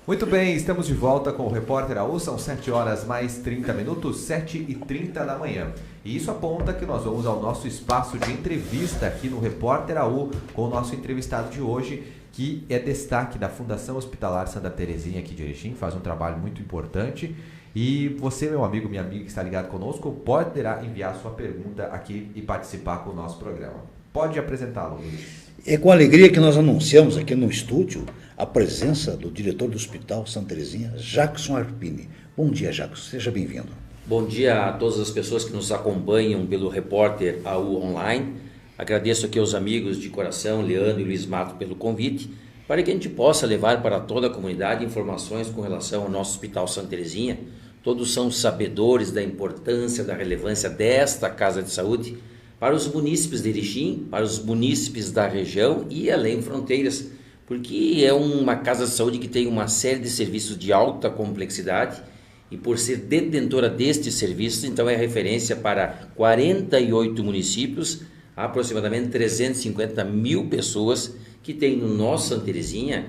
Muito bem, estamos de volta com o Repórter AU, são 7 horas mais 30 minutos, 7h30 da manhã. E isso aponta que nós vamos ao nosso espaço de entrevista aqui no Repórter AU com o nosso entrevistado de hoje, que é destaque da Fundação Hospitalar Santa Terezinha aqui de Erechim, faz um trabalho muito importante. E você, meu amigo, minha amiga que está ligado conosco, poderá enviar sua pergunta aqui e participar com o nosso programa. Pode apresentá-lo, Luiz. É com alegria que nós anunciamos aqui no estúdio a presença do diretor do Hospital Santa Terezinha, Jackson Arpini. Bom dia, Jackson. Seja bem-vindo. Bom dia a todas as pessoas que nos acompanham pelo Repórter AU Online. Agradeço aqui aos amigos de coração, Leandro e Luiz Mato, pelo convite, para que a gente possa levar para toda a comunidade informações com relação ao nosso Hospital Santa Terezinha. Todos são sabedores da importância, da relevância desta Casa de Saúde, para os munícipes de Erechim, para os munícipes da região e além fronteiras, porque é uma casa de saúde que tem uma série de serviços de alta complexidade e por ser detentora destes serviços, então é referência para 48 municípios, aproximadamente 350 mil pessoas que tem no nosso Santa Terezinha,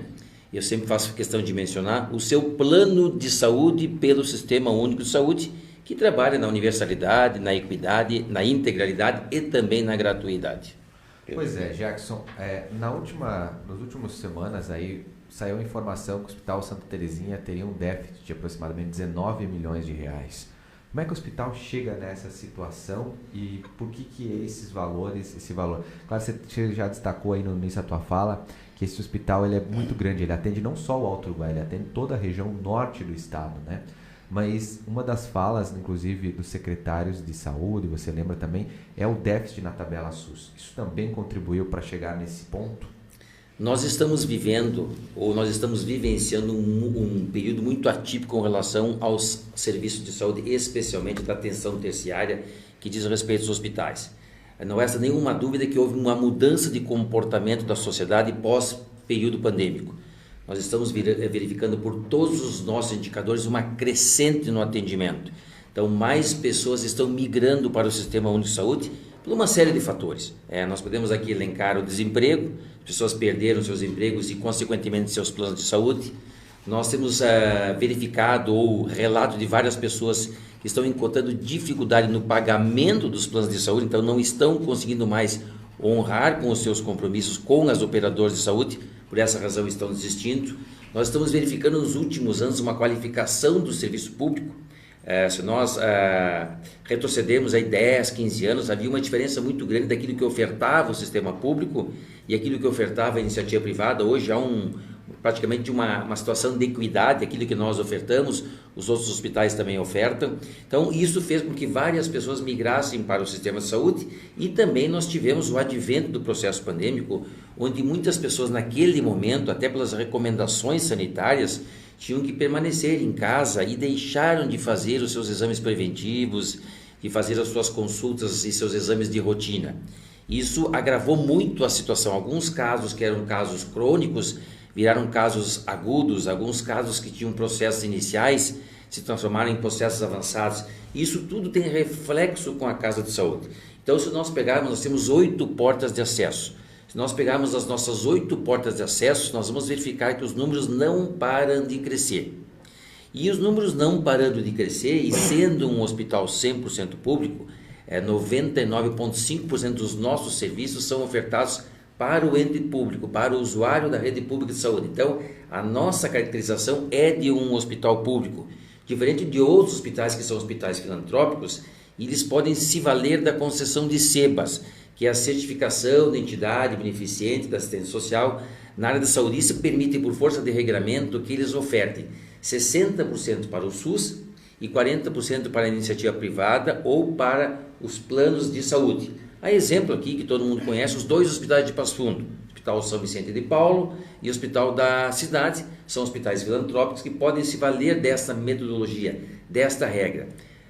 eu sempre faço questão de mencionar, o seu plano de saúde pelo Sistema Único de Saúde, que trabalha na universalidade, na equidade, na integralidade e também na gratuidade. Pois é, Jackson, nas últimas semanas aí saiu a informação que o Hospital Santa Terezinha teria um déficit de aproximadamente 19 milhões de reais. Como é que o hospital chega nessa situação e por que esse valor? Claro, você já destacou aí no início da tua fala que esse hospital ele é muito grande, ele atende não só o Alto Uruguai, ele atende toda a região norte do estado, né? Mas uma das falas, inclusive, dos secretários de saúde, você lembra também, é o déficit na tabela SUS. Isso também contribuiu para chegar nesse ponto? Nós estamos vivenciando um período muito atípico com relação aos serviços de saúde, especialmente da atenção terciária, que diz respeito aos hospitais. Não resta nenhuma dúvida que houve uma mudança de comportamento da sociedade pós-período pandêmico. Nós estamos verificando por todos os nossos indicadores uma crescente no atendimento. Então, mais pessoas estão migrando para o Sistema Único de Saúde por uma série de fatores. Nós podemos aqui elencar o desemprego, as pessoas perderam seus empregos e, consequentemente, seus planos de saúde. Nós temos verificado ou relato de várias pessoas que estão encontrando dificuldade no pagamento dos planos de saúde, então não estão conseguindo mais honrar com os seus compromissos com as operadoras de saúde, por essa razão estão desistindo. Nós estamos verificando nos últimos anos uma qualificação do serviço público. Se nós retrocedermos aí 10, 15 anos, havia uma diferença muito grande daquilo que ofertava o sistema público e aquilo que ofertava a iniciativa privada. Hoje há praticamente uma situação de equidade, aquilo que nós ofertamos, os outros hospitais também ofertam. Então, isso fez com que várias pessoas migrassem para o sistema de saúde e também nós tivemos o advento do processo pandêmico, onde muitas pessoas naquele momento, até pelas recomendações sanitárias, tinham que permanecer em casa e deixaram de fazer os seus exames preventivos, de fazer as suas consultas e seus exames de rotina. Isso agravou muito a situação. Alguns casos que eram casos crônicos viraram casos agudos, alguns casos que tinham processos iniciais se transformaram em processos avançados. Isso tudo tem reflexo com a Casa de Saúde. Então, se nós pegarmos, nós temos 8 portas de acesso. Se nós pegarmos as nossas 8 portas de acesso, nós vamos verificar que os números não param de crescer. E os números não parando de crescer, e sendo um hospital 100% público, 99,5% dos nossos serviços são ofertados para o ente público, para o usuário da rede pública de saúde. Então, a nossa caracterização é de um hospital público, diferente de outros hospitais que são hospitais filantrópicos, e eles podem se valer da concessão de SEBAS, que é a certificação de entidade beneficente da assistência social na área da saúde. Isso permite, por força de regramento, que eles ofertem 60% para o SUS e 40% para a iniciativa privada ou para os planos de saúde. Há exemplo aqui que todo mundo conhece, os 2 hospitais de Passo Fundo, Hospital São Vicente de Paulo e Hospital da Cidade, são hospitais filantrópicos que podem se valer desta metodologia, desta regra.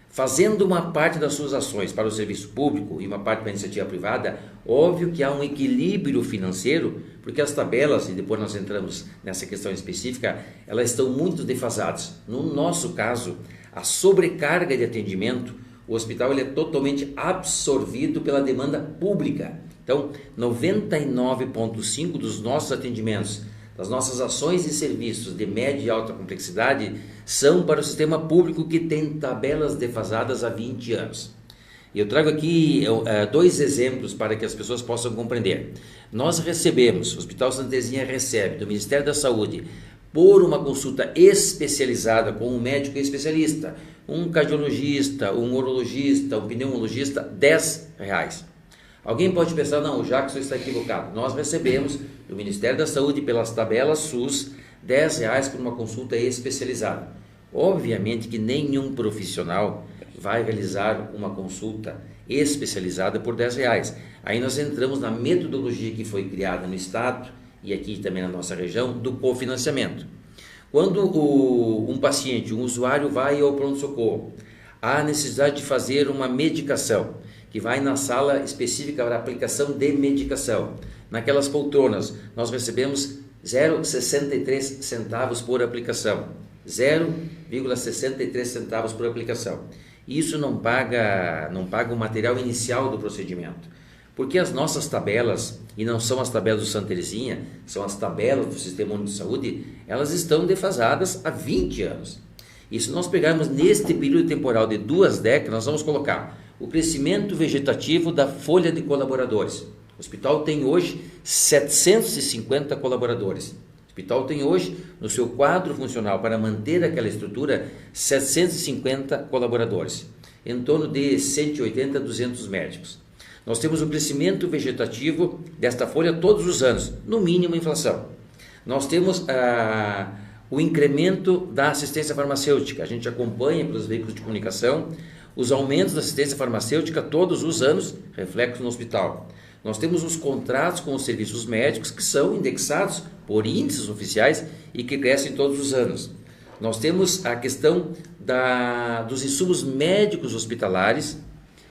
Fazendo uma parte das suas ações para o serviço público e uma parte para a iniciativa privada, óbvio que há um equilíbrio financeiro, porque as tabelas, e depois nós entramos nessa questão específica, elas estão muito defasadas. No nosso caso, a sobrecarga de atendimento, o hospital ele é totalmente absorvido pela demanda pública. Então, 99,5% dos nossos atendimentos das nossas ações e serviços de média e alta complexidade são para o sistema público que tem tabelas defasadas há 20 anos. Eu trago aqui 2 exemplos para que as pessoas possam compreender. Nós recebemos, o Hospital Santa Teresinha recebe do Ministério da Saúde, por uma consulta especializada com um médico especialista, um cardiologista, um urologista, um pneumologista, R$10. Alguém pode pensar, não, o Jackson está equivocado. Nós recebemos do Ministério da Saúde, pelas tabelas SUS, R$10 por uma consulta especializada. Obviamente que nenhum profissional vai realizar uma consulta especializada por R$10. Aí nós entramos na metodologia que foi criada no Estado e aqui também na nossa região do cofinanciamento. Quando um paciente, um usuário vai ao pronto-socorro, há necessidade de fazer uma medicação, que vai na sala específica para aplicação de medicação. Naquelas poltronas, nós recebemos 0,63 centavos por aplicação. 0,63 centavos por aplicação. Isso não paga o material inicial do procedimento. Porque as nossas tabelas, e não são as tabelas do Santa Teresinha, são as tabelas do Sistema Único de Saúde, elas estão defasadas há 20 anos. E se nós pegarmos neste período temporal de 2 décadas, nós vamos colocar o crescimento vegetativo da folha de colaboradores. O hospital tem hoje 750 colaboradores. O hospital tem hoje, no seu quadro funcional, para manter aquela estrutura, 750 colaboradores. Em torno de 180 a 200 médicos. Nós temos o crescimento vegetativo desta folha todos os anos, no mínimo inflação. Nós temos o incremento da assistência farmacêutica. A gente acompanha pelos veículos de comunicação os aumentos da assistência farmacêutica todos os anos, reflexo no hospital. Nós temos os contratos com os serviços médicos que são indexados por índices oficiais e que crescem todos os anos. Nós temos a questão dos insumos médicos hospitalares,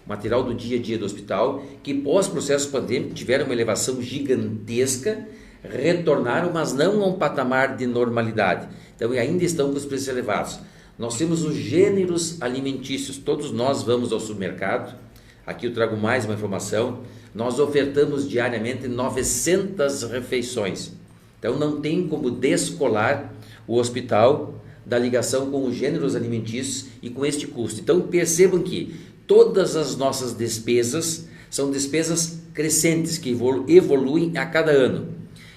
material do dia a dia do hospital, que pós-processo pandêmico tiveram uma elevação gigantesca, retornaram, mas não a um patamar de normalidade. Então ainda estão com os preços elevados. Nós temos os gêneros alimentícios, todos nós vamos ao supermercado, aqui eu trago mais uma informação, nós ofertamos diariamente 900 refeições. Então não tem como descolar o hospital da ligação com os gêneros alimentícios e com este custo. Então percebam que todas as nossas despesas são despesas crescentes, que evoluem a cada ano.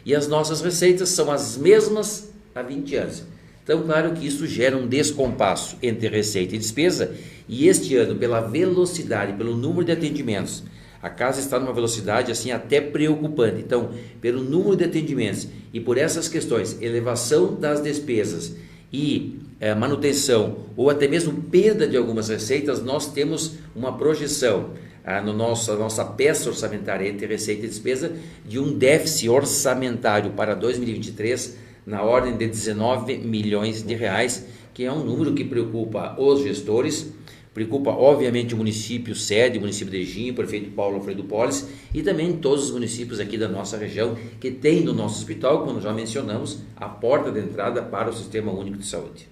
E as nossas receitas são as mesmas há 20 anos. Então, claro que isso gera um descompasso entre receita e despesa. E este ano, pela velocidade, pelo número de atendimentos, a casa está numa velocidade assim até preocupante. Então, pelo número de atendimentos e por essas questões, elevação das despesas e manutenção ou até mesmo perda de algumas receitas, nós temos uma projeção na nossa peça orçamentária entre receita e despesa de um déficit orçamentário para 2023 na ordem de 19 milhões de reais, que é um número que preocupa os gestores, preocupa obviamente o município sede, o município de Egim, o prefeito Paulo Alfredo Polis e também todos os municípios aqui da nossa região que tem no nosso hospital, como já mencionamos, a porta de entrada para o Sistema Único de Saúde.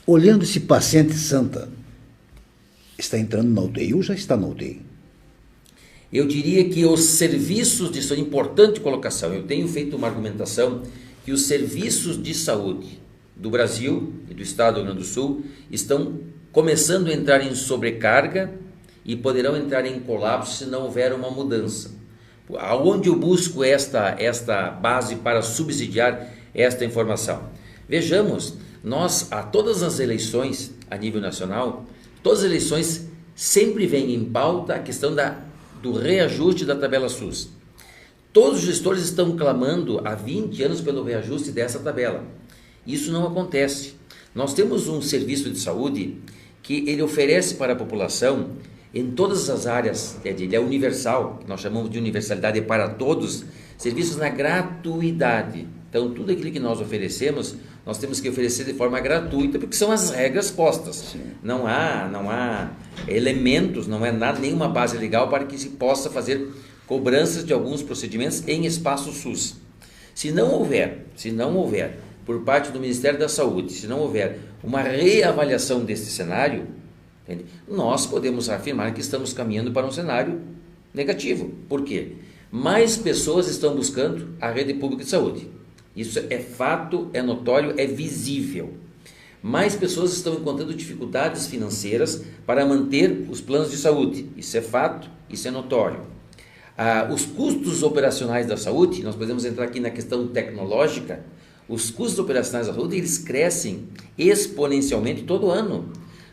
Olhando esse paciente Santa, está entrando na UTI ou já está na UTI? Eu diria que os serviços de saúde, importante colocação, eu tenho feito uma argumentação que os serviços de saúde do Brasil e do Estado do Rio Grande do Sul estão começando a entrar em sobrecarga e poderão entrar em colapso se não houver uma mudança. Aonde eu busco esta base para subsidiar esta informação? Vejamos, nós, a todas as eleições a nível nacional, todas as eleições sempre vem em pauta a questão do reajuste da tabela SUS. Todos os gestores estão clamando há 20 anos pelo reajuste dessa tabela. Isso não acontece. Nós temos um serviço de saúde que ele oferece para a população em todas as áreas, ele é universal, nós chamamos de universalidade para todos, serviços na gratuidade. Então, tudo aquilo que nós oferecemos, nós temos que oferecer de forma gratuita, porque são as regras postas. Não há elementos, não é nada, nenhuma base legal para que se possa fazer cobranças de alguns procedimentos em espaço SUS. Se não houver, por parte do Ministério da Saúde, se não houver uma reavaliação desse cenário, entende? Nós podemos afirmar que estamos caminhando para um cenário negativo. Por quê? Mais pessoas estão buscando a rede pública de saúde. Isso é fato, é notório, é visível. Mais pessoas estão encontrando dificuldades financeiras para manter os planos de saúde. Isso é fato, isso é notório. Os custos operacionais da saúde, nós podemos entrar aqui na questão tecnológica, os custos operacionais da saúde, eles crescem exponencialmente todo ano.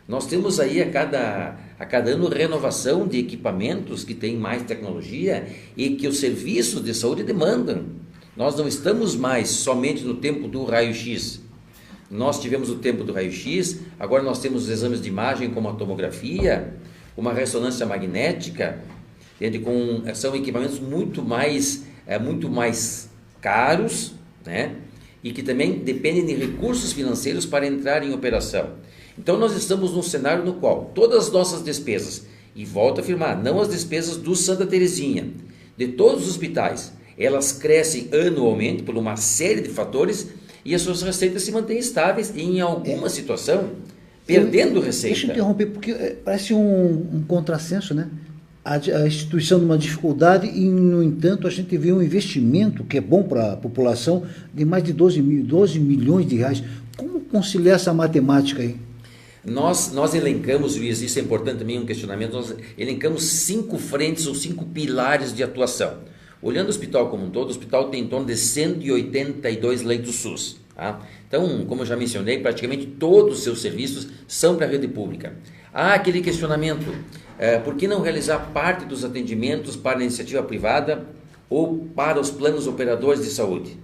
Nós temos aí a cada ano renovação de equipamentos que têm mais tecnologia e que os serviços de saúde demandam. Nós não estamos mais somente no tempo do raio-x. Nós tivemos o tempo do raio-x, agora nós temos os exames de imagem como a tomografia, uma ressonância magnética, são equipamentos muito mais caros, né? E que também dependem de recursos financeiros para entrar em operação. Então nós estamos num cenário no qual todas as nossas despesas, e volto a afirmar, não as despesas do Santa Terezinha, de todos os hospitais, elas crescem anualmente por uma série de fatores e as suas receitas se mantêm estáveis e em alguma situação perdendo receita. Deixa eu interromper, porque parece um contrassenso, né? A instituição de uma dificuldade e, no entanto, a gente vê um investimento que é bom para a população de mais de 12 milhões de reais. Como conciliar essa matemática aí? Nós elencamos, Luiz, isso é importante também, um questionamento, nós elencamos 5 frentes ou 5 pilares de atuação. Olhando o hospital como um todo, o hospital tem em torno de 182 leitos SUS. Tá? Então, como eu já mencionei, praticamente todos os seus serviços são para a rede pública. Há aquele questionamento, por que não realizar parte dos atendimentos para a iniciativa privada ou para os planos operadores de saúde?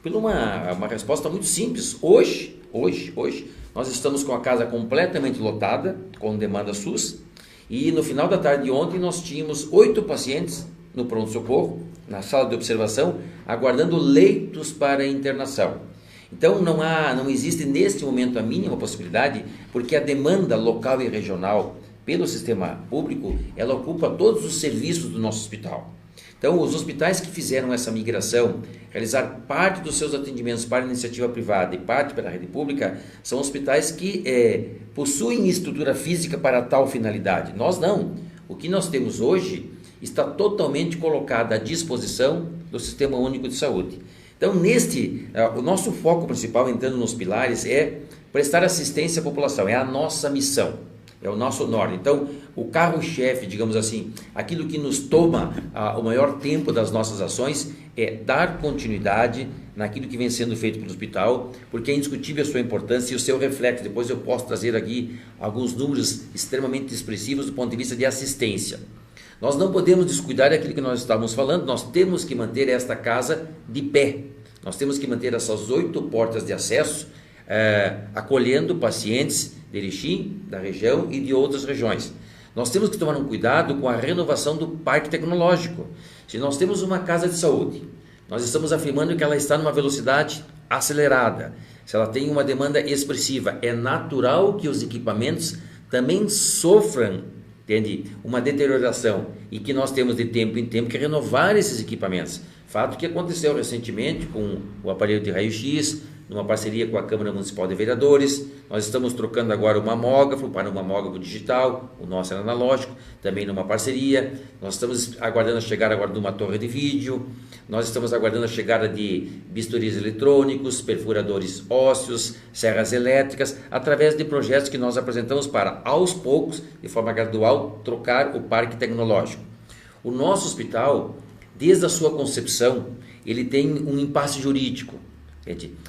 Por uma resposta muito simples. Hoje, nós estamos com a casa completamente lotada, com demanda SUS, e no final da tarde de ontem nós tínhamos 8 pacientes no pronto-socorro, na sala de observação, aguardando leitos para internação. Então não existe neste momento a mínima possibilidade, porque a demanda local e regional pelo sistema público, ela ocupa todos os serviços do nosso hospital. Então, os hospitais que fizeram essa migração, realizar parte dos seus atendimentos para a iniciativa privada e parte para a rede pública, são hospitais que possuem estrutura física para tal finalidade. Nós não. O que nós temos hoje está totalmente colocado à disposição do Sistema Único de Saúde. Então, o nosso foco principal, entrando nos pilares, é prestar assistência à população, é a nossa missão, é o nosso norte. Então, o carro-chefe, digamos assim, aquilo que nos toma o maior tempo das nossas ações é dar continuidade naquilo que vem sendo feito pelo hospital, porque é indiscutível a sua importância e o seu reflexo. Depois eu posso trazer aqui alguns números extremamente expressivos do ponto de vista de assistência. Nós não podemos descuidar daquilo que nós estávamos falando, nós temos que manter esta casa de pé. Nós temos que manter essas 8 portas de acesso, acolhendo pacientes de Erechim, da região e de outras regiões. Nós temos que tomar um cuidado com a renovação do parque tecnológico. Se nós temos uma casa de saúde, nós estamos afirmando que ela está numa velocidade acelerada, se ela tem uma demanda expressiva, é natural que os equipamentos também sofram, entende, uma deterioração, e que nós temos de tempo em tempo que renovar esses equipamentos. Fato que aconteceu recentemente com o aparelho de raio-x, numa parceria com a Câmara Municipal de Vereadores. Nós estamos trocando agora o mamógrafo para um mamógrafo digital, o nosso é analógico, também numa parceria. Nós estamos aguardando a chegada agora de uma torre de vídeo, nós estamos aguardando a chegada de bisturis eletrônicos, perfuradores ósseos, serras elétricas, através de projetos que nós apresentamos para, aos poucos, de forma gradual, trocar o parque tecnológico. O nosso hospital, desde a sua concepção, ele tem um impasse jurídico.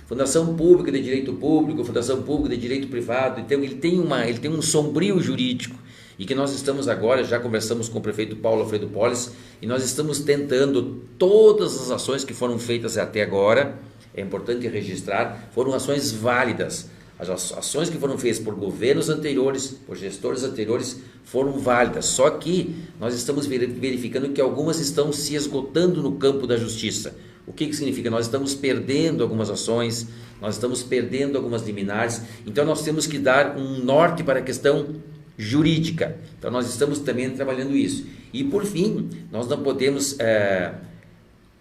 Fundação Pública de Direito Público, Fundação Pública de Direito Privado, então ele tem um sombrio jurídico, e que nós estamos agora, já conversamos com o prefeito Paulo Alfredo Polis, e nós estamos tentando todas as ações que foram feitas até agora, é importante registrar, foram ações válidas. As ações que foram feitas por governos anteriores, por gestores anteriores, foram válidas, só que nós estamos verificando que algumas estão se esgotando no campo da justiça. O que significa? Nós estamos perdendo algumas ações, nós estamos perdendo algumas liminares, então nós temos que dar um norte para a questão jurídica. Então nós estamos também trabalhando isso. E por fim, nós não podemos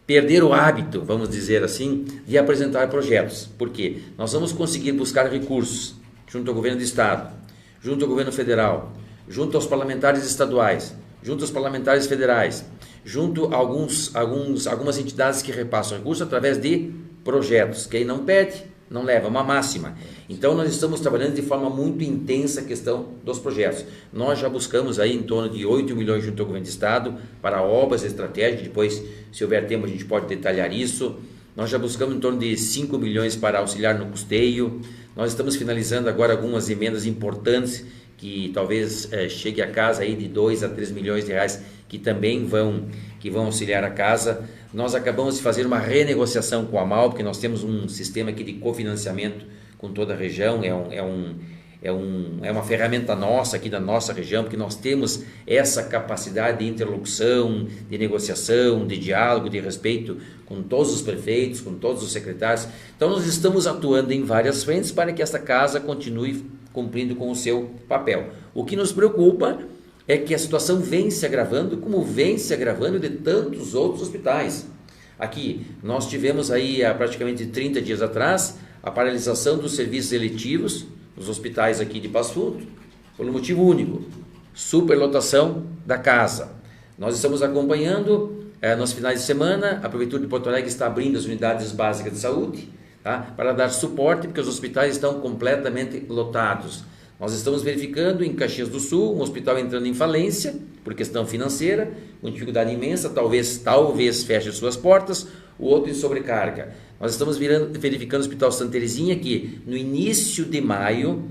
perder o hábito, vamos dizer assim, de apresentar projetos. Por quê? Nós vamos conseguir buscar recursos junto ao governo do Estado, junto ao governo federal, junto aos parlamentares estaduais, junto aos parlamentares federais, junto a algumas entidades que repassam recursos através de projetos. Quem não pede, não leva, uma máxima. Então nós estamos trabalhando de forma muito intensa a questão dos projetos. Nós já buscamos aí em torno de 8 milhões junto ao governo do estado para obras estratégicas, depois se houver tempo a gente pode detalhar isso. Nós já buscamos em torno de 5 milhões para auxiliar no custeio. Nós estamos finalizando agora algumas emendas importantes que talvez chegue a casa aí de 2 a 3 milhões de reais que também vão auxiliar a casa. Nós acabamos de fazer uma renegociação com a AMAL, porque nós temos um sistema aqui de cofinanciamento com toda a região, é uma ferramenta nossa aqui da nossa região, porque nós temos essa capacidade de interlocução, de negociação, de diálogo, de respeito com todos os prefeitos, com todos os secretários. Então nós estamos atuando em várias frentes para que esta casa continue cumprindo com o seu papel. O que nos preocupa é que a situação vem se agravando, como vem se agravando de tantos outros hospitais. Aqui, nós tivemos aí, há praticamente 30 dias atrás, a paralisação dos serviços eletivos nos hospitais aqui de Passo Fundo, por um motivo único, superlotação da casa. Nós estamos acompanhando, nos finais de semana, a Prefeitura de Porto Alegre está abrindo as unidades básicas de saúde, tá? Para dar suporte, porque os hospitais estão completamente lotados. Nós estamos verificando em Caxias do Sul, um hospital entrando em falência, por questão financeira, com dificuldade imensa, talvez feche suas portas, o outro em sobrecarga. Nós estamos verificando o Hospital Santa Terezinha, que no início de maio,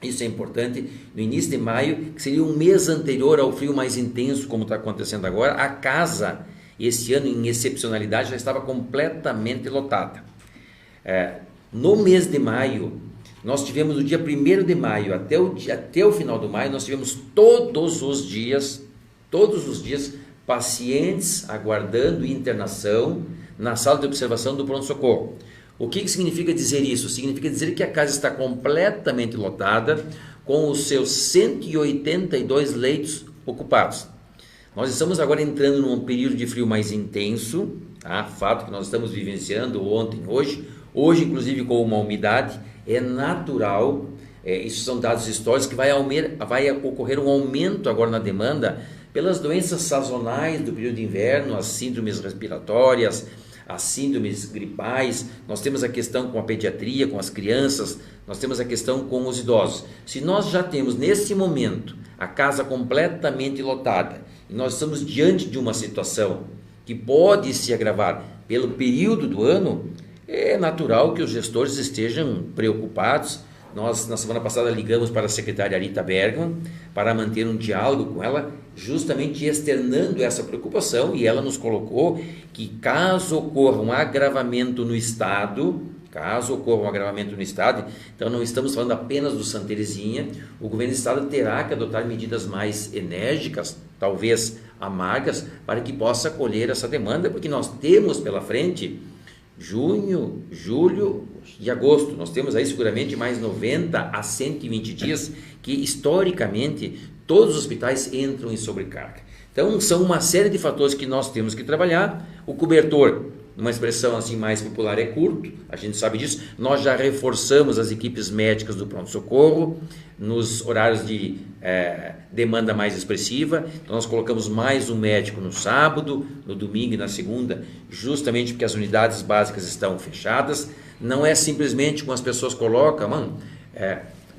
isso é importante, no início de maio, que seria um mês anterior ao frio mais intenso, como está acontecendo agora, a casa, esse ano em excepcionalidade, já estava completamente lotada. No mês de maio, nós tivemos no dia 1º de maio até o final do maio, nós tivemos todos os dias, pacientes aguardando internação na sala de observação do pronto-socorro. O que significa dizer isso? Significa dizer que a casa está completamente lotada, com os seus 182 leitos ocupados. Nós estamos agora entrando num período de frio mais intenso, tá? Fato que nós estamos vivenciando ontem, hoje inclusive com uma umidade, é natural, isso são dados históricos, que vai ocorrer um aumento agora na demanda pelas doenças sazonais do período de inverno, as síndromes respiratórias, as síndromes gripais. Nós temos a questão com a pediatria, com as crianças, nós temos a questão com os idosos. Se nós já temos nesse momento a casa completamente lotada e nós estamos diante de uma situação que pode se agravar pelo período do ano, é natural que os gestores estejam preocupados. Nós, na semana passada, ligamos para a secretária Arita Bergman para manter um diálogo com ela, justamente externando essa preocupação, e ela nos colocou que caso ocorra um agravamento no Estado, então não estamos falando apenas do Santa Terezinha, o governo do Estado terá que adotar medidas mais enérgicas, talvez amargas, para que possa acolher essa demanda, porque nós temos pela frente junho, julho e agosto. Nós temos aí seguramente mais 90 a 120 dias que historicamente todos os hospitais entram em sobrecarga. Então são uma série de fatores que nós temos que trabalhar. O cobertor, numa expressão assim mais popular, é curto, a gente sabe disso. Nós já reforçamos as equipes médicas do pronto-socorro nos horários de demanda mais expressiva. Então nós colocamos mais um médico no sábado, no domingo e na segunda, justamente porque as unidades básicas estão fechadas. Não é simplesmente como as pessoas colocam,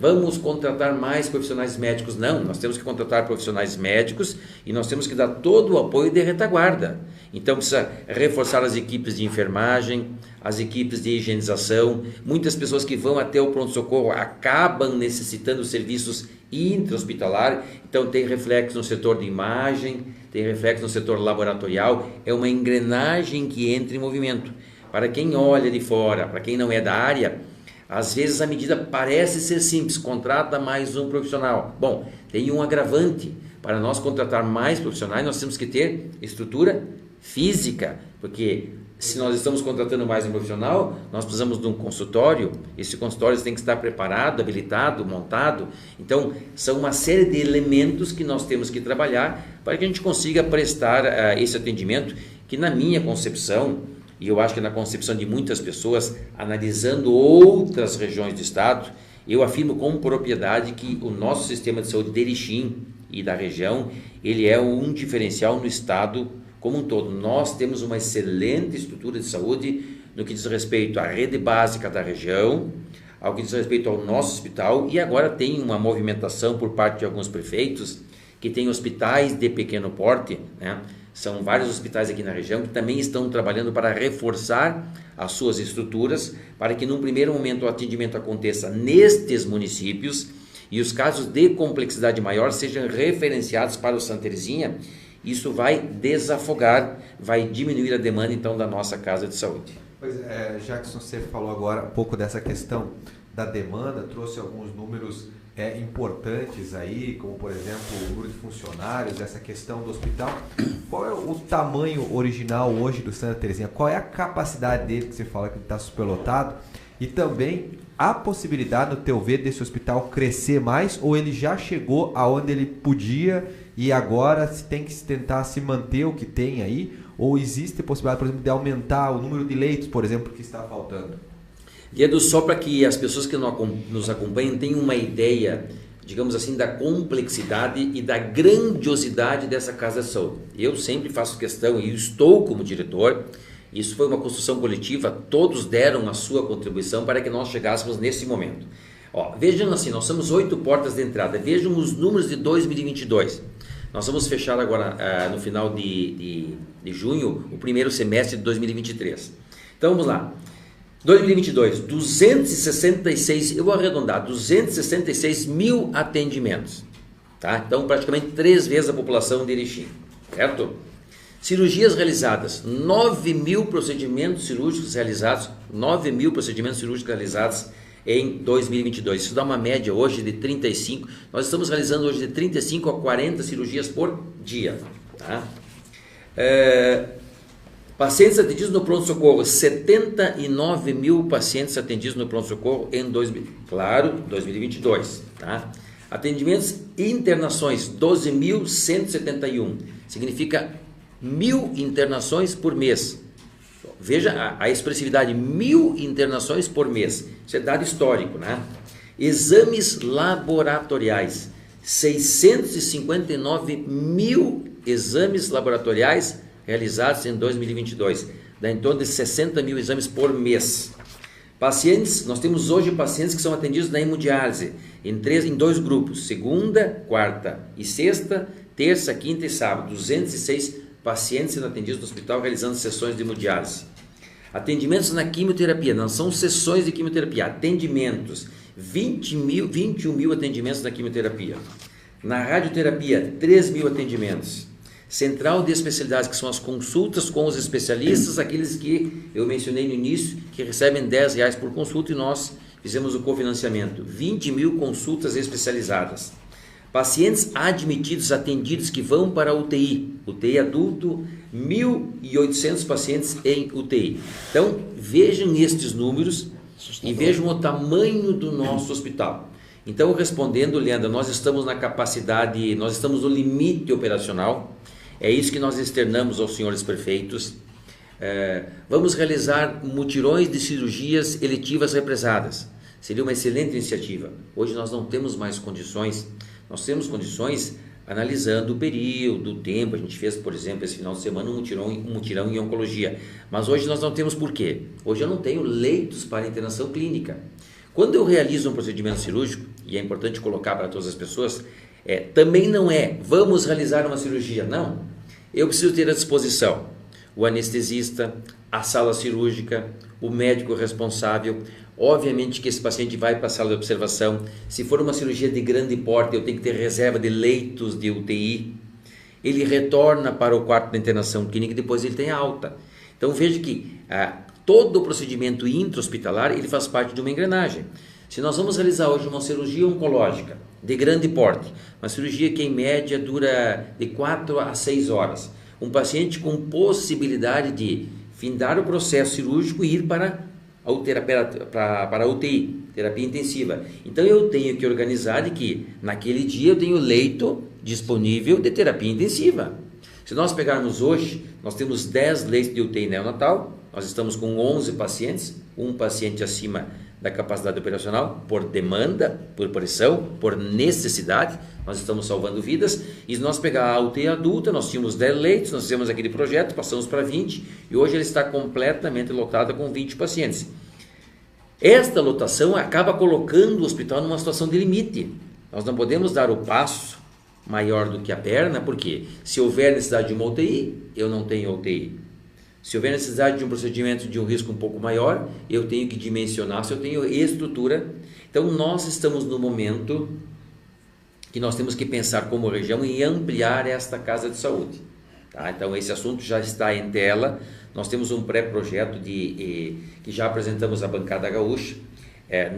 vamos contratar mais profissionais médicos. Não, nós temos que contratar profissionais médicos e nós temos que dar todo o apoio de retaguarda. Então precisa reforçar as equipes de enfermagem, as equipes de higienização. Muitas pessoas que vão até o pronto-socorro acabam necessitando serviços intra-hospitalar, então tem reflexo no setor de imagem, tem reflexo no setor laboratorial. É uma engrenagem que entra em movimento. Para quem olha de fora, para quem não é da área, às vezes a medida parece ser simples, contrata mais um profissional. Bom, tem um agravante. Para nós contratar mais profissionais, nós temos que ter estrutura física, porque se nós estamos contratando mais um profissional, nós precisamos de um consultório. Esse consultório tem que estar preparado, habilitado, montado. Então, são uma série de elementos que nós temos que trabalhar para que a gente consiga prestar esse atendimento, que na minha concepção, e eu acho que na concepção de muitas pessoas, analisando outras regiões do estado, eu afirmo com propriedade que o nosso sistema de saúde de Erechim e da região, ele é um diferencial no estado como um todo. Nós temos uma excelente estrutura de saúde no que diz respeito à rede básica da região, ao que diz respeito ao nosso hospital, e agora tem uma movimentação por parte de alguns prefeitos que tem hospitais de pequeno porte, né? São vários hospitais aqui na região que também estão trabalhando para reforçar as suas estruturas, para que num primeiro momento o atendimento aconteça nestes municípios e os casos de complexidade maior sejam referenciados para o Santa Terezinha. Isso vai desafogar, vai diminuir a demanda então da nossa casa de saúde. Pois é, Jackson, você falou agora um pouco dessa questão da demanda, trouxe alguns números importantes aí, como por exemplo o número de funcionários, essa questão do hospital. Qual é o tamanho original hoje do Santa Terezinha? Qual é a capacidade dele, que você fala que ele está superlotado? E também a possibilidade, no teu ver, desse hospital crescer mais, ou ele já chegou aonde ele podia e agora se tem que tentar se manter o que tem aí? Ou existe a possibilidade, por exemplo, de aumentar o número de leitos, por exemplo, que está faltando? Edu, só para que as pessoas que nos acompanham tenham uma ideia, digamos assim, da complexidade e da grandiosidade dessa Casa de Saúde. Eu sempre faço questão, e estou como diretor, isso foi uma construção coletiva, todos deram a sua contribuição para que nós chegássemos nesse momento. Ó, vejam assim, nós somos 8 portas de entrada, vejam os números de 2022. Nós vamos fechar agora, no final de junho, o primeiro semestre de 2023. Então vamos lá. 2022, 266, eu vou arredondar, 266 mil atendimentos, tá? Então praticamente 3 vezes a população de Erechim, certo? Cirurgias realizadas, 9 mil procedimentos cirúrgicos realizados, 9 mil procedimentos cirúrgicos realizados em 2022, isso dá uma média hoje de 35, nós estamos realizando hoje de 35 a 40 cirurgias por dia, tá? Pacientes atendidos no pronto-socorro, 79 mil pacientes atendidos no pronto-socorro em 2022. Tá? Atendimentos e internações, 12.171. Significa 1.000 internações por mês. Veja a expressividade, 1.000 internações por mês. Isso é dado histórico, né? Exames laboratoriais, 659 mil exames laboratoriais realizados em 2022, dá em torno de 60 mil exames por mês. Pacientes, nós temos hoje pacientes que são atendidos na hemodiálise, em 2 grupos, segunda, quarta e sexta, terça, quinta e sábado, 206 pacientes sendo atendidos no hospital realizando sessões de hemodiálise. Atendimentos na quimioterapia, não são sessões de quimioterapia, atendimentos, 21 mil atendimentos na quimioterapia. Na radioterapia, 3 mil atendimentos. Central de especialidades, que são as consultas com os especialistas, aqueles que eu mencionei no início, que recebem R$10 por consulta, e nós fizemos o cofinanciamento, 20 mil consultas especializadas. Pacientes admitidos, atendidos, que vão para a UTI, UTI adulto, 1.800 pacientes em UTI. Então, vejam estes números e vejam o tamanho do nosso hospital. Então, respondendo, Leandro, nós estamos na capacidade, nós estamos no limite operacional. É isso que nós externamos aos senhores prefeitos. Vamos realizar mutirões de cirurgias eletivas represadas. Seria uma excelente iniciativa. Hoje nós não temos mais condições. Nós temos condições analisando o período, o tempo. A gente fez, por exemplo, esse final de semana um mutirão em oncologia. Mas hoje nós não temos por quê? Hoje eu não tenho leitos para internação clínica. Quando eu realizo um procedimento cirúrgico, e é importante colocar para todas as pessoas, também não vamos realizar uma cirurgia, não. Eu preciso ter à disposição o anestesista, a sala cirúrgica, o médico responsável. Obviamente que esse paciente vai para a sala de observação. Se for uma cirurgia de grande porte, eu tenho que ter reserva de leitos de UTI. Ele retorna para o quarto de internação clínica e depois ele tem alta. Então veja que todo o procedimento intra-hospitalar ele faz parte de uma engrenagem. Se nós vamos realizar hoje uma cirurgia oncológica de grande porte, uma cirurgia que em média dura de 4 a 6 horas, um paciente com possibilidade de findar o processo cirúrgico e ir para a UTI, terapia intensiva. Então eu tenho que organizar de que naquele dia eu tenho leito disponível de terapia intensiva. Se nós pegarmos hoje, nós temos 10 leitos de UTI neonatal, nós estamos com 11 pacientes, um paciente acima da capacidade operacional, por demanda, por pressão, por necessidade. Nós estamos salvando vidas. E se nós pegar a UTI adulta, nós tínhamos 10 leitos, nós fizemos aquele projeto, passamos para 20 e hoje ele está completamente lotado com 20 pacientes. Esta lotação acaba colocando o hospital numa situação de limite. Nós não podemos dar o passo maior do que a perna, porque se houver necessidade de uma UTI, eu não tenho UTI. Se houver necessidade de um procedimento de um risco um pouco maior, eu tenho que dimensionar se eu tenho estrutura. Então, nós estamos no momento que nós temos que pensar como região em ampliar esta casa de saúde. Tá? Então, esse assunto já está em tela. Nós temos um pré-projeto que já apresentamos à bancada gaúcha.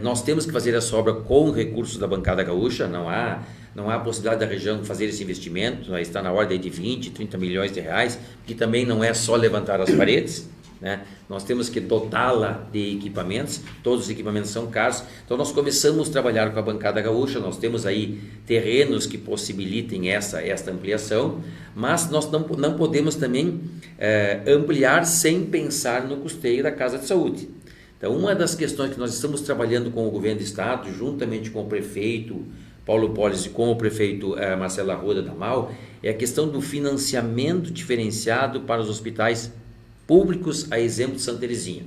Nós temos que fazer essa obra com recursos da bancada gaúcha, não há possibilidade da região fazer esse investimento, está na ordem de 20, 30 milhões de reais, que também não é só levantar as paredes, né? Nós temos que dotá-la de equipamentos, todos os equipamentos são caros, então nós começamos a trabalhar com a bancada gaúcha, nós temos aí terrenos que possibilitem esta ampliação, mas nós não podemos também ampliar sem pensar no custeio da casa de saúde. Então, uma das questões que nós estamos trabalhando com o governo do estado, juntamente com o prefeito Paulo Polis e com o prefeito Marcelo Arruda da MAU, é a questão do financiamento diferenciado para os hospitais públicos, a exemplo de Santa Terezinha.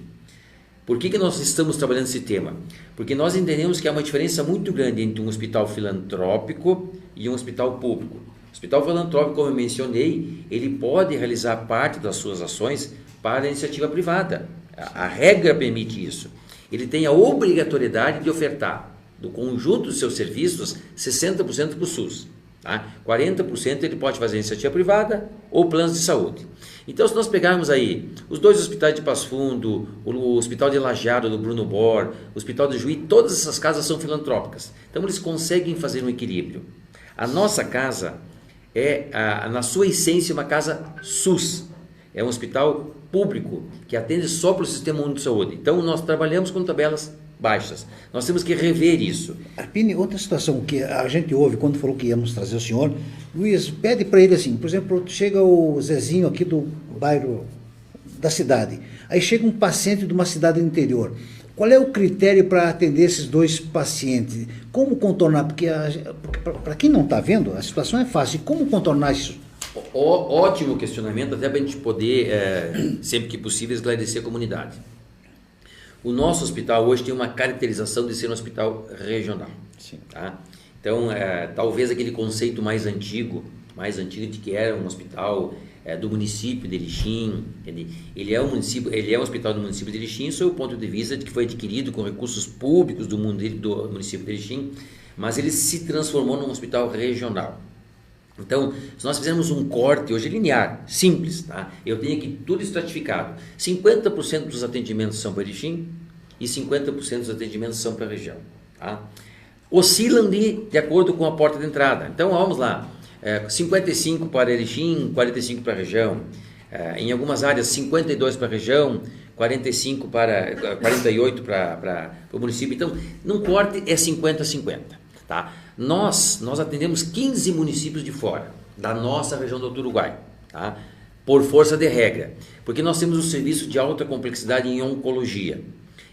Por que nós estamos trabalhando esse tema? Porque nós entendemos que há uma diferença muito grande entre um hospital filantrópico e um hospital público. O hospital filantrópico, como eu mencionei, ele pode realizar parte das suas ações para a iniciativa privada. A regra permite isso. Ele tem a obrigatoriedade de ofertar do conjunto dos seus serviços 60% para o SUS. Tá? 40% ele pode fazer iniciativa privada ou planos de saúde. Então, se nós pegarmos aí os 2 hospitais de Passo Fundo, o Hospital de Lajeado do Bruno Bor, o Hospital de Juí, todas essas casas são filantrópicas. Então, eles conseguem fazer um equilíbrio. A nossa casa é, na sua essência, uma casa SUS. É um hospital público que atende só para o Sistema Único de Saúde. Então, nós trabalhamos com tabelas baixas. Nós temos que rever isso. Arpini, outra situação que a gente ouve quando falou que íamos trazer o senhor, Luiz, pede para ele assim, por exemplo, chega o Zezinho aqui do bairro da cidade, aí chega um paciente de uma cidade do interior. Qual é o critério para atender esses 2 pacientes? Como contornar? Porque para quem não está vendo, a situação é fácil. Como contornar isso? Ótimo questionamento, até para a gente poder, sempre que possível, esclarecer a comunidade. O nosso hospital hoje tem uma caracterização de ser um hospital regional. Sim. Tá? Então, talvez aquele conceito mais antigo de que era um hospital do município de Erechim, ele é um hospital do município de Erechim, sob o ponto de vista de que foi adquirido com recursos públicos do município de Erechim, mas ele se transformou num hospital regional. Então, se nós fizermos um corte hoje linear, simples, tá? Eu tenho aqui tudo estratificado. 50% dos atendimentos são para Erechim e 50% dos atendimentos são para a região. Tá? Oscilam de acordo com a porta de entrada. Então, vamos lá. 55 para Erechim, 45 para a região. Em algumas áreas, 52 para a região, 48 para o município. Então, num corte é 50-50. Tá? Nós atendemos 15 municípios de fora da nossa região do Alto Uruguai, tá? Por força de regra, porque nós temos um serviço de alta complexidade em oncologia.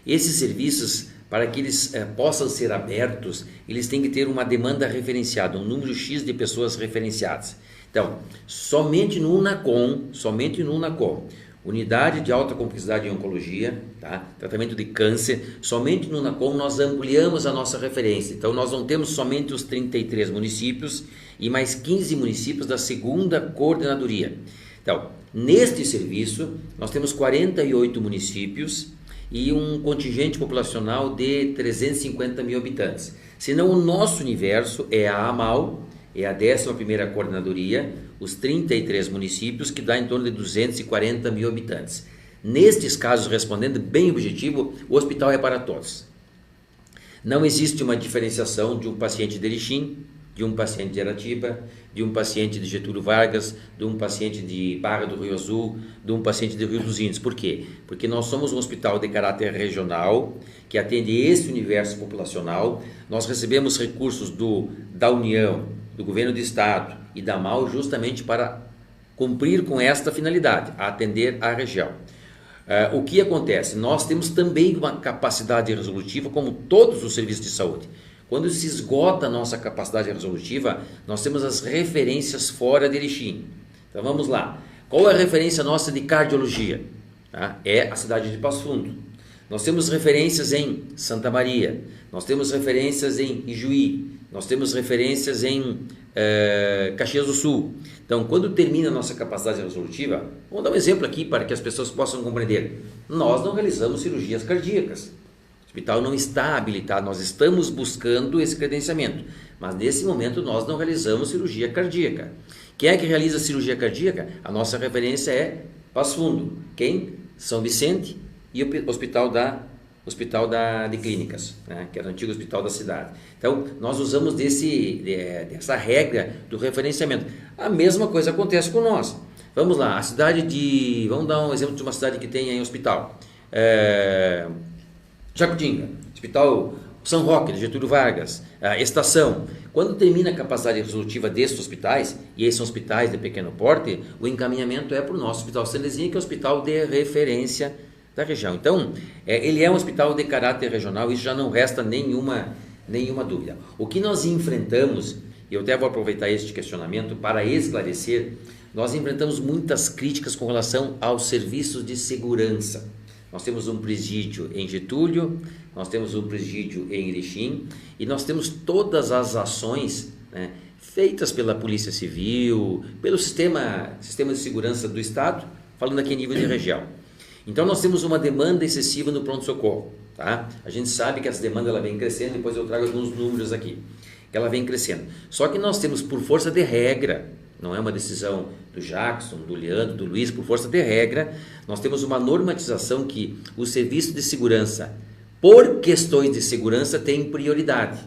Esses serviços, para que eles possam ser abertos, eles têm que ter uma demanda referenciada, um número X de pessoas referenciadas. Então, somente no UNACOM, unidade de alta complexidade em oncologia, tá? Tratamento de câncer, somente no UNACOM nós ampliamos a nossa referência. Então, nós não temos somente os 33 municípios e mais 15 municípios da segunda coordenadoria. Então, neste serviço, nós temos 48 municípios e um contingente populacional de 350 mil habitantes. Senão, o nosso universo é a AMAL, é a 11ª coordenadoria, os 33 municípios, que dá em torno de 240 mil habitantes. Nestes casos, respondendo bem objetivo, o hospital é para todos. Não existe uma diferenciação de um paciente de Erechim, de um paciente de Aratiba, de um paciente de Getúlio Vargas, de um paciente de Barra do Rio Azul, de um paciente de Rio dos Índios. Por quê? Porque nós somos um hospital de caráter regional, que atende esse universo populacional. Nós recebemos recursos da União, do Governo do Estado e da MAU justamente para cumprir com esta finalidade, atender a região. O que acontece? Nós temos também uma capacidade resolutiva, como todos os serviços de saúde. Quando se esgota a nossa capacidade resolutiva, nós temos as referências fora de Erechim. Então vamos lá. Qual é a referência nossa de cardiologia? Tá? É a cidade de Passo Fundo. Nós temos referências em Santa Maria, nós temos referências em Ijuí, nós temos referências em Caxias do Sul. Então, quando termina a nossa capacidade resolutiva, vamos dar um exemplo aqui para que as pessoas possam compreender. Nós não realizamos cirurgias cardíacas. O hospital não está habilitado, nós estamos buscando esse credenciamento. Mas nesse momento nós não realizamos cirurgia cardíaca. Quem é que realiza cirurgia cardíaca? A nossa referência é Passo Fundo. Quem? São Vicente e o Hospital de Clínicas, né? Que era o antigo hospital da cidade. Então, nós usamos dessa regra do referenciamento. A mesma coisa acontece com nós. Vamos lá, vamos dar um exemplo de uma cidade que tem em hospital. Jacutinga, Hospital São Roque, de Getúlio Vargas, Estação. Quando termina a capacidade resolutiva desses hospitais, e esses são hospitais de pequeno porte, o encaminhamento é para o nosso Hospital Santa Teresinha, que é o hospital de referência da região. Então, ele é um hospital de caráter regional, isso já não resta nenhuma dúvida. O que nós enfrentamos, e eu até vou aproveitar este questionamento para esclarecer, nós enfrentamos muitas críticas com relação aos serviços de segurança. Nós temos um presídio em Getúlio, nós temos um presídio em Erechim, e nós temos todas as ações, né, feitas pela Polícia Civil, pelo sistema de segurança do Estado, falando aqui em nível de região. Então nós temos uma demanda excessiva no pronto-socorro, tá? A gente sabe que essa demanda ela vem crescendo, depois eu trago alguns números aqui, que ela vem crescendo. Só que nós temos, por força de regra, não é uma decisão do Jackson, do Leandro, do Luiz, por força de regra, nós temos uma normatização que o serviço de segurança, por questões de segurança, tem prioridade.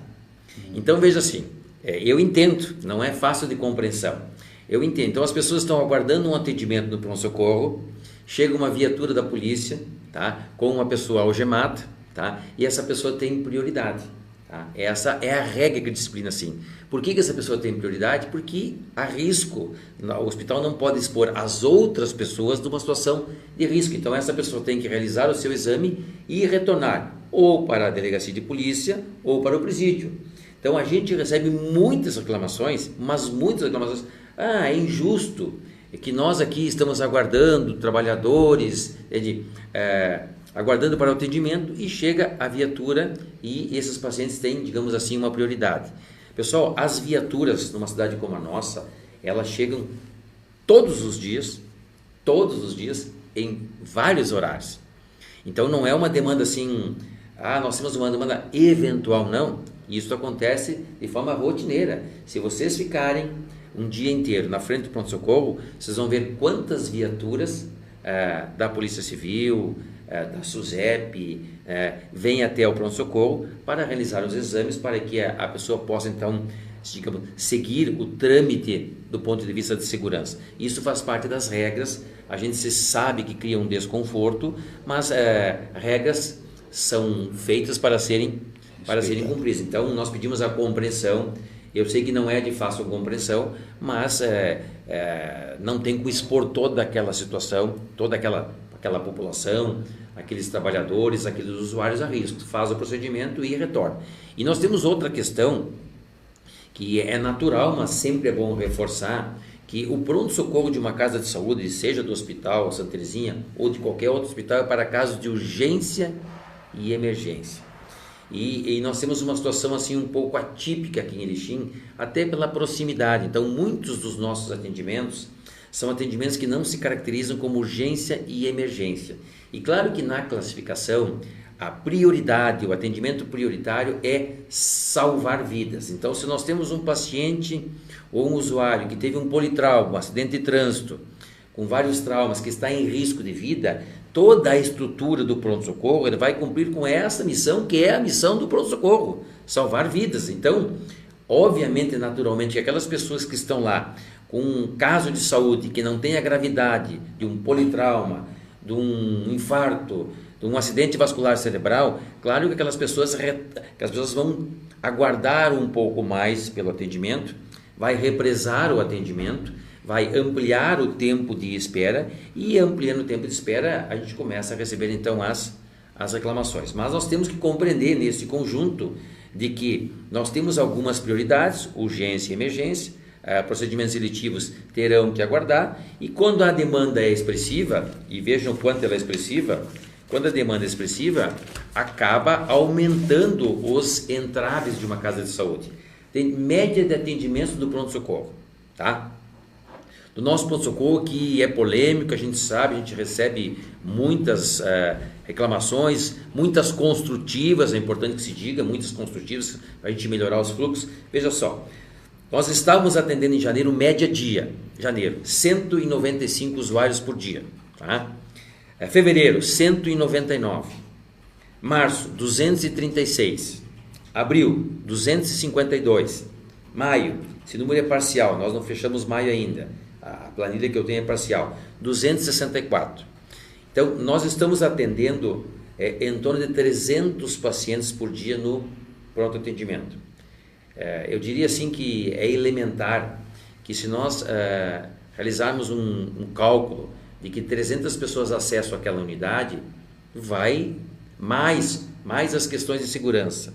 Então veja assim, eu entendo, não é fácil de compreensão, eu entendo. Então as pessoas estão aguardando um atendimento no pronto-socorro, chega uma viatura da polícia, tá, com uma pessoa algemada, tá, e essa pessoa tem prioridade. Tá? Essa é a regra que disciplina assim. Por que essa pessoa tem prioridade? Porque há risco. O hospital não pode expor as outras pessoas numa situação de risco. Então essa pessoa tem que realizar o seu exame e retornar ou para a delegacia de polícia ou para o presídio. Então a gente recebe muitas reclamações, mas muitas reclamações. É injusto que nós aqui estamos aguardando trabalhadores, aguardando para o atendimento, e chega a viatura e esses pacientes têm, digamos assim, uma prioridade. Pessoal, as viaturas numa cidade como a nossa, elas chegam todos os dias, em vários horários. Então não é uma demanda assim, nós temos uma demanda eventual, não. Isso acontece de forma rotineira. Se vocês ficarem um dia inteiro na frente do pronto-socorro, vocês vão ver quantas viaturas da Polícia Civil, da SUSEP, vem até o pronto-socorro para realizar os exames, para que a pessoa possa então, digamos, seguir o trâmite do ponto de vista de segurança. Isso faz parte das regras. A gente sabe que cria um desconforto, mas regras são feitas para serem cumpridas. Então nós pedimos a compreensão. Eu sei que não é de fácil compreensão, mas não tem como expor toda aquela situação, toda aquela população, aqueles trabalhadores, aqueles usuários a risco. Faz o procedimento e retorna. E nós temos outra questão que é natural, mas sempre é bom reforçar, que o pronto-socorro de uma casa de saúde, seja do Hospital Santa Teresinha ou de qualquer outro hospital, é para casos de urgência e emergência. E nós temos uma situação assim um pouco atípica aqui em Erechim, até pela proximidade. Então muitos dos nossos atendimentos são atendimentos que não se caracterizam como urgência e emergência. E claro que na classificação a prioridade, o atendimento prioritário é salvar vidas. Então se nós temos um paciente ou um usuário que teve um politrauma, um acidente de trânsito, com vários traumas, que está em risco de vida, toda a estrutura do pronto-socorro ele vai cumprir com essa missão, que é a missão do pronto-socorro, salvar vidas. Então, obviamente, naturalmente, que aquelas pessoas que estão lá com um caso de saúde que não tem a gravidade de um politrauma, de um infarto, de um acidente vascular cerebral, claro que aquelas pessoas vão aguardar um pouco mais pelo atendimento, vai represar o atendimento, vai ampliar o tempo de espera, e ampliando o tempo de espera a gente começa a receber então as reclamações. Mas nós temos que compreender nesse conjunto de que nós temos algumas prioridades, urgência e emergência, procedimentos seletivos terão que aguardar, e quando a demanda é expressiva, e vejam o quanto ela é expressiva, quando a demanda é expressiva, acaba aumentando os entraves de uma casa de saúde. Tem média de atendimento do pronto-socorro, tá? Do nosso pronto-socorro, que é polêmico, a gente sabe, a gente recebe muitas reclamações, muitas construtivas, é importante que se diga, muitas construtivas, para a gente melhorar os fluxos. Veja só, nós estávamos atendendo em janeiro, média dia, 195 usuários por dia, tá? Fevereiro, 199. Março, 236. Abril, 252. Maio, esse número é parcial, nós não fechamos maio ainda. A planilha que eu tenho é parcial. 264. Então, nós estamos atendendo em torno de 300 pacientes por dia no pronto atendimento. Eu diria assim que é elementar que se nós realizarmos um cálculo de que 300 pessoas acessam aquela unidade, vai mais as questões de segurança,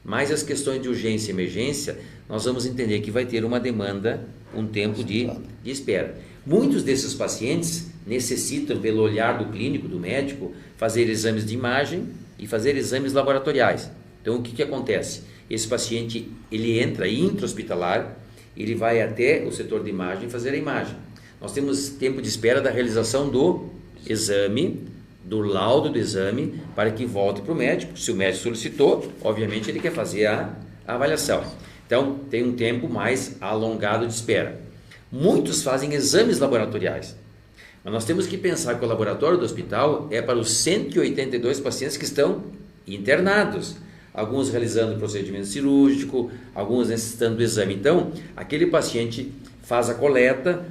mais as questões de urgência e emergência, nós vamos entender que vai ter uma demanda, um tempo de espera. Muitos desses pacientes necessitam, pelo olhar do clínico, do médico, fazer exames de imagem e fazer exames laboratoriais. Então, o que acontece? Esse paciente, ele entra intra-hospitalar, ele vai até o setor de imagem fazer a imagem. Nós temos tempo de espera da realização do exame, do laudo do exame, para que volte para o médico. Se o médico solicitou, obviamente ele quer fazer a avaliação. Então, tem um tempo mais alongado de espera. Muitos fazem exames laboratoriais, mas nós temos que pensar que o laboratório do hospital é para os 182 pacientes que estão internados, alguns realizando procedimento cirúrgico, alguns necessitando do exame. Então, aquele paciente faz a coleta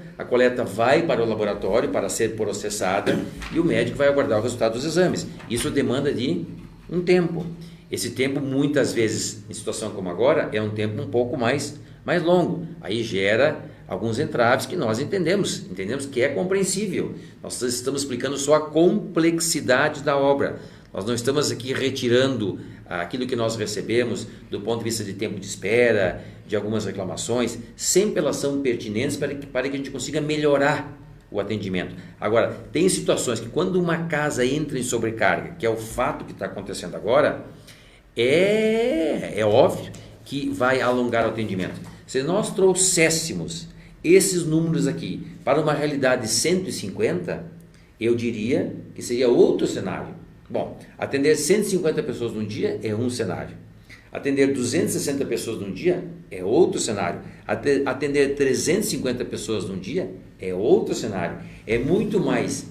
vai para o laboratório para ser processada e o médico vai aguardar o resultado dos exames. Isso demanda de um tempo. Esse tempo, muitas vezes, em situação como agora, é um tempo um pouco mais longo. Aí gera alguns entraves que nós entendemos que é compreensível. Nós estamos explicando só a complexidade da obra. Nós não estamos aqui retirando aquilo que nós recebemos do ponto de vista de tempo de espera, de algumas reclamações, sempre elas são pertinentes para que a gente consiga melhorar o atendimento. Agora, tem situações que quando uma casa entra em sobrecarga, que é o fato que está acontecendo agora, é óbvio que vai alongar o atendimento. Se nós trouxéssemos esses números aqui para uma realidade de 150, eu diria que seria outro cenário. Bom, atender 150 pessoas num dia é um cenário. Atender 260 pessoas num dia é outro cenário. Atender 350 pessoas num dia é outro cenário. É muito mais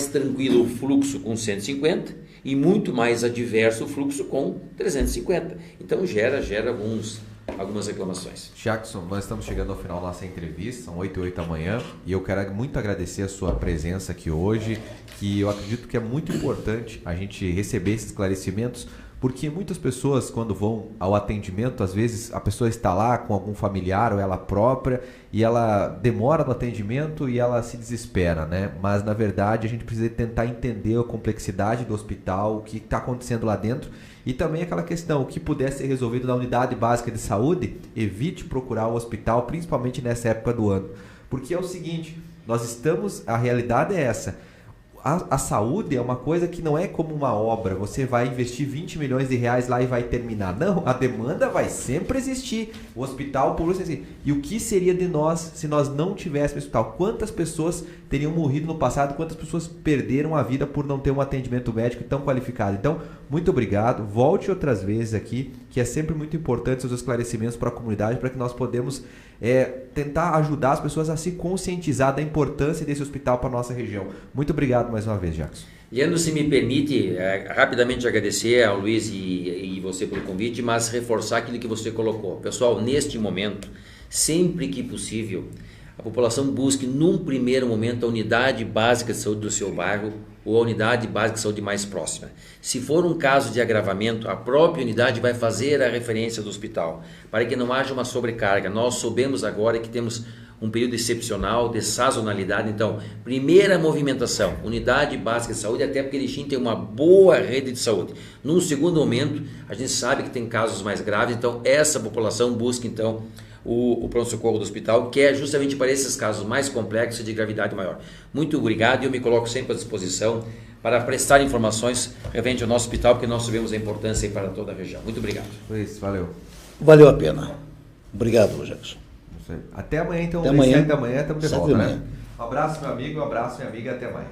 tranquilo o fluxo com 150 e muito mais adverso o fluxo com 350. Então gera algumas reclamações. Jackson, nós estamos chegando ao final da nossa entrevista, são 8h08 da manhã, e eu quero muito agradecer a sua presença aqui hoje, que eu acredito que é muito importante a gente receber esses esclarecimentos, porque muitas pessoas, quando vão ao atendimento, às vezes a pessoa está lá com algum familiar ou ela própria e ela demora no atendimento e ela se desespera, né? Mas, na verdade, a gente precisa tentar entender a complexidade do hospital, o que está acontecendo lá dentro e também aquela questão, o que puder ser resolvido na unidade básica de saúde, evite procurar o hospital, principalmente nessa época do ano. Porque é o seguinte, a realidade é essa. A saúde é uma coisa que não é como uma obra, você vai investir 20 milhões de reais lá e vai terminar. Não, a demanda vai sempre existir. O hospital público assim. E o que seria de nós se nós não tivéssemos hospital? Quantas pessoas teriam morrido no passado? Quantas pessoas perderam a vida por não ter um atendimento médico tão qualificado? Então, muito obrigado. Volte outras vezes aqui, que é sempre muito importante os esclarecimentos para a comunidade, para que nós podemos tentar ajudar as pessoas a se conscientizar da importância desse hospital para a nossa região. Muito obrigado mais uma vez, Jackson. Leandro, se me permite rapidamente agradecer ao Luiz e você pelo convite, mas reforçar aquilo que você colocou. Pessoal, neste momento, sempre que possível, a população busque num primeiro momento a unidade básica de saúde do seu bairro ou a unidade básica de saúde mais próxima. Se for um caso de agravamento, a própria unidade vai fazer a referência do hospital, para que não haja uma sobrecarga. Nós soubemos agora que temos um período excepcional, de sazonalidade. Então, primeira movimentação, unidade básica de saúde, até porque Erechim tem uma boa rede de saúde. Num segundo momento, a gente sabe que tem casos mais graves, então essa população busca então o pronto-socorro do hospital, que é justamente para esses casos mais complexos e de gravidade maior. Muito obrigado, e eu me coloco sempre à disposição para prestar informações referente ao nosso hospital, porque nós sabemos a importância aí para toda a região. Muito obrigado. Luiz, valeu. Valeu a pena. Obrigado, Jefferson. Até amanhã, então. Até amanhã. 7 da manhã, estamos de 7 volta, da manhã. né? Um abraço, meu amigo, um abraço, minha amiga, até mais.